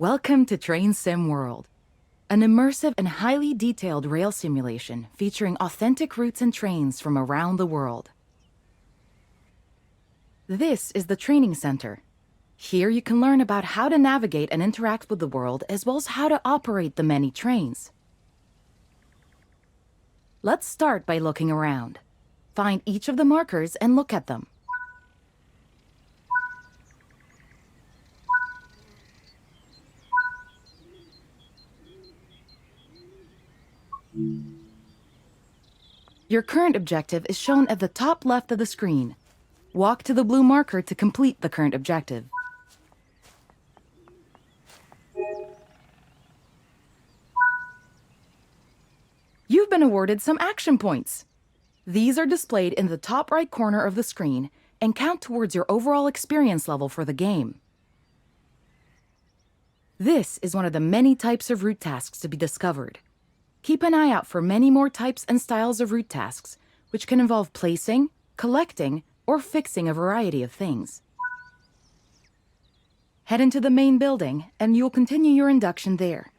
Welcome to Train Sim World, an immersive and highly detailed rail simulation featuring authentic routes and trains from around the world. This is the training center. Here you can learn about how to navigate and interact with the world, as well as how to operate the many trains. Let's start by looking around. Find each of the markers and look at them. Your current objective is shown at the top left of the screen. Walk to the blue marker to complete the current objective. You've been awarded some action points. These are displayed in the top right corner of the screen and count towards your overall experience level for the game. This is one of the many types of route tasks to be discovered. Keep an eye out for many more types and styles of route tasks, which can involve placing, collecting, or fixing a variety of things. Head into the main building, and you'll continue your induction there.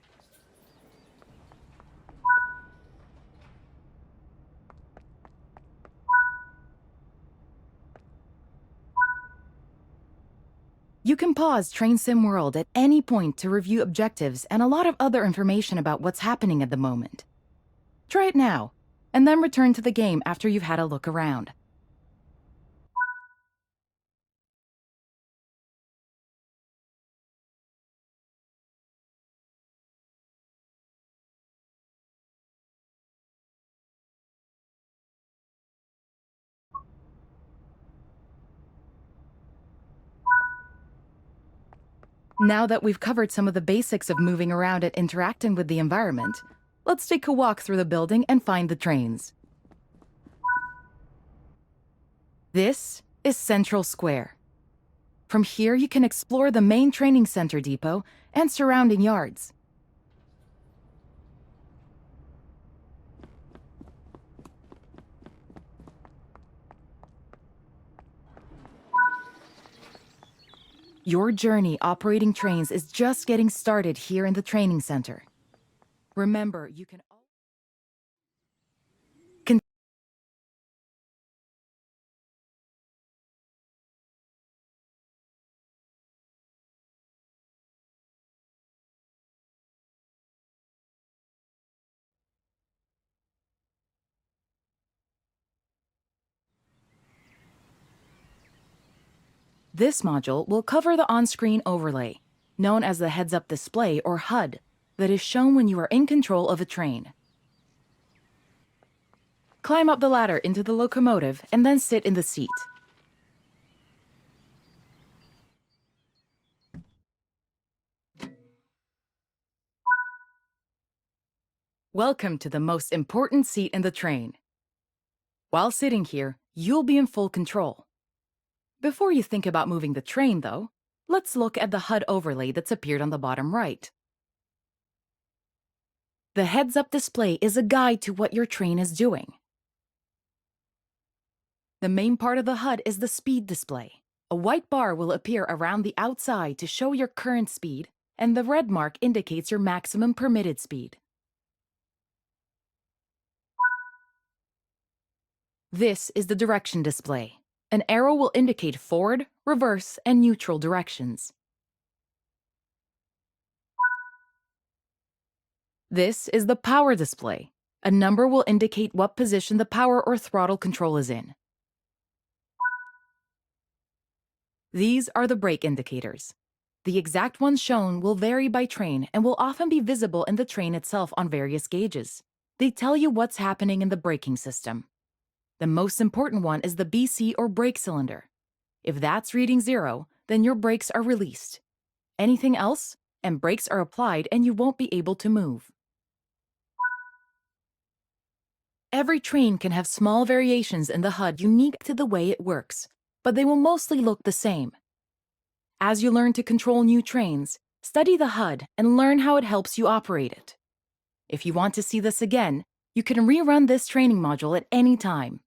You can pause Train Sim World at any point to review objectives and a lot of other information about what's happening at the moment. Try it now, and then return to the game after you've had a look around. Now that we've covered some of the basics of moving around and interacting with the environment, let's take a walk through the building and find the trains. This is Central Square. From here, you can explore the main training center depot and surrounding yards. Your journey operating trains is just getting started here in the training center. Remember, you can This module will cover the on-screen overlay, known as the heads-up display or HUD, that is shown when you are in control of a train. Climb up the ladder into the locomotive and then sit in the seat. Welcome to the most important seat in the train. While sitting here, you'll be in full control. Before you think about moving the train, though, let's look at the HUD overlay that's appeared on the bottom right. The heads-up display is a guide to what your train is doing. The main part of the HUD is the speed display. A white bar will appear around the outside to show your current speed, and the red mark indicates your maximum permitted speed. This is the direction display. An arrow will indicate forward, reverse, and neutral directions. This is the power display. A number will indicate what position the power or throttle control is in. These are the brake indicators. The exact ones shown will vary by train and will often be visible in the train itself on various gauges. They tell you what's happening in the braking system. The most important one is the BC or brake cylinder. If that's reading 0, then your brakes are released. Anything else, and brakes are applied and you won't be able to move. Every train can have small variations in the HUD unique to the way it works, but they will mostly look the same. As you learn to control new trains, study the HUD and learn how it helps you operate it. If you want to see this again, you can rerun this training module at any time.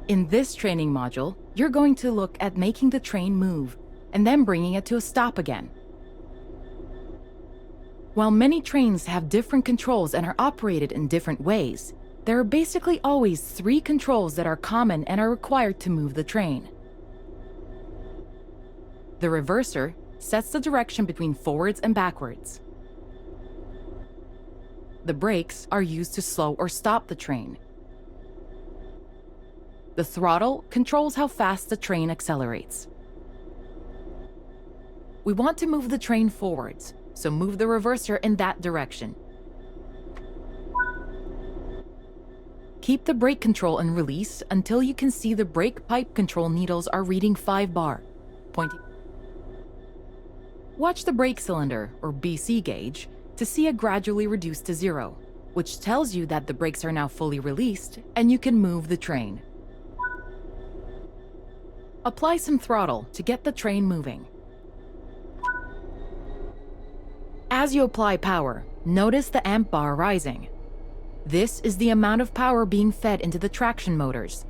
In this training module, you're going to look at making the train move and then bringing it to a stop again. While many trains have different controls and are operated in different ways, there are basically always 3 controls that are common and are required to move the train. The reverser sets the direction between forwards and backwards. The brakes are used to slow or stop the train. The throttle controls how fast the train accelerates. We want to move the train forwards, so move the reverser in that direction. Keep the brake control and release until you can see the brake pipe control needles are reading 5 bar, pointing. Watch the brake cylinder, or BC gauge, to see it gradually reduce to 0, which tells you that the brakes are now fully released and you can move the train. Apply some throttle to get the train moving. As you apply power, notice the amp bar rising. This is the amount of power being fed into the traction motors.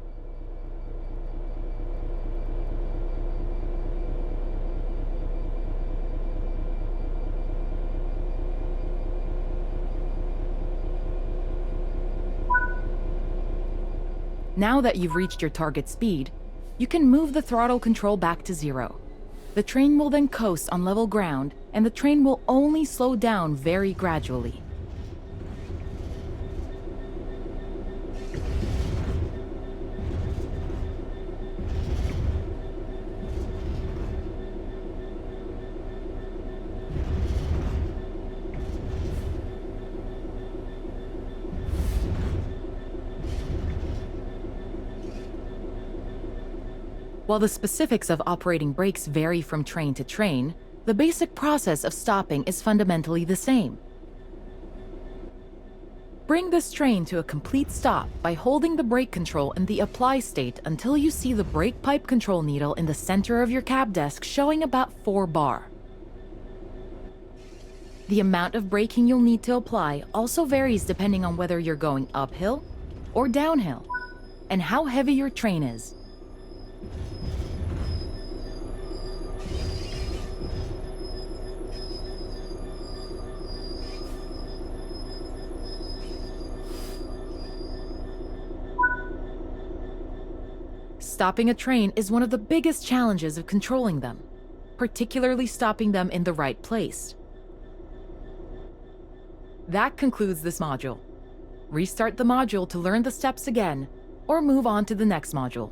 Now that you've reached your target speed, you can move the throttle control back to 0. The train will then coast on level ground, and the train will only slow down very gradually. While the specifics of operating brakes vary from train to train, the basic process of stopping is fundamentally the same. Bring this train to a complete stop by holding the brake control in the apply state until you see the brake pipe control needle in the center of your cab desk showing about 4 bar. The amount of braking you'll need to apply also varies depending on whether you're going uphill or downhill, and how heavy your train is. Stopping a train is one of the biggest challenges of controlling them, particularly stopping them in the right place. That concludes this module. Restart the module to learn the steps again, or move on to the next module.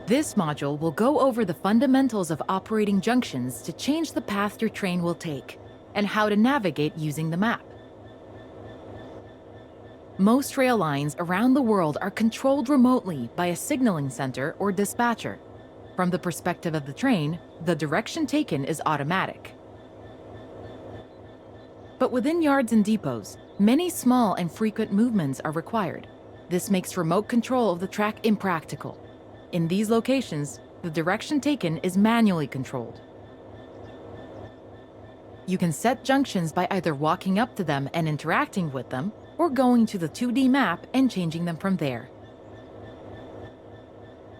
This module will go over the fundamentals of operating junctions to change the path your train will take, and how to navigate using the map. Most rail lines around the world are controlled remotely by a signaling center or dispatcher. From the perspective of the train, the direction taken is automatic. But within yards and depots, many small and frequent movements are required. This makes remote control of the track impractical. In these locations, the direction taken is manually controlled. You can set junctions by either walking up to them and interacting with them, or going to the 2D map and changing them from there.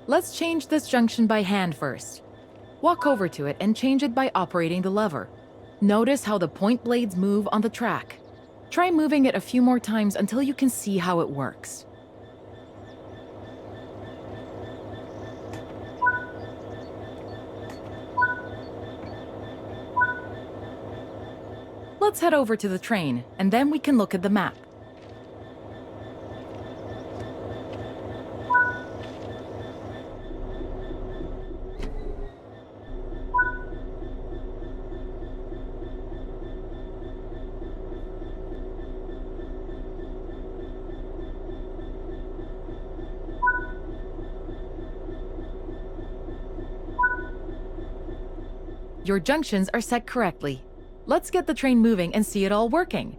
Let's change this junction by hand first. Walk over to it and change it by operating the lever. Notice how the point blades move on the track. Try moving it a few more times until you can see how it works. Let's head over to the train, and then we can look at the map. Your junctions are set correctly. Let's get the train moving and see it all working.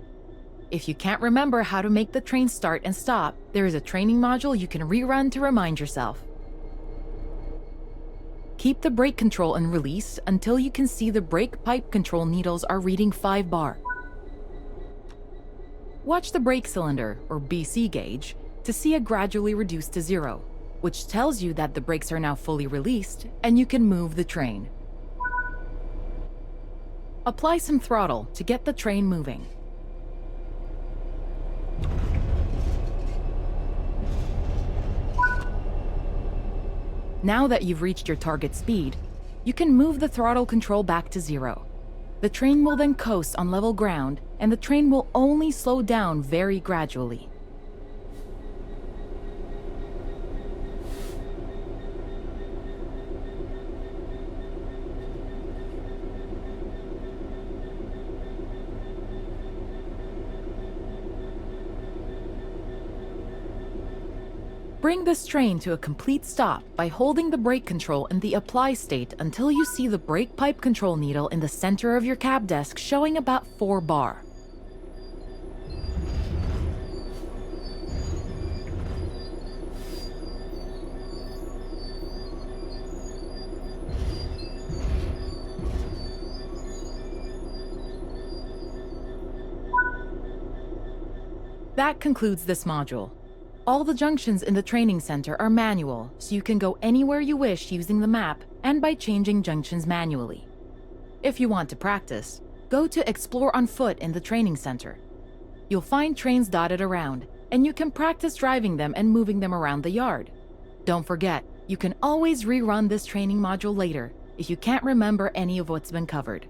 If you can't remember how to make the train start and stop, there is a training module you can rerun to remind yourself. Keep the brake control and release until you can see the brake pipe control needles are reading 5 bar. Watch the brake cylinder, or BC gauge, to see it gradually reduce to 0, which tells you that the brakes are now fully released and you can move the train. Apply some throttle to get the train moving. Now that you've reached your target speed, you can move the throttle control back to 0. The train will then coast on level ground, and the train will only slow down very gradually. Bring this train to a complete stop by holding the brake control in the apply state until you see the brake pipe control needle in the center of your cab desk showing about 4 bar. That concludes this module. All the junctions in the training center are manual, so you can go anywhere you wish using the map and by changing junctions manually. If you want to practice, go to Explore on Foot in the training center. You'll find trains dotted around, and you can practice driving them and moving them around the yard. Don't forget, you can always rerun this training module later if you can't remember any of what's been covered.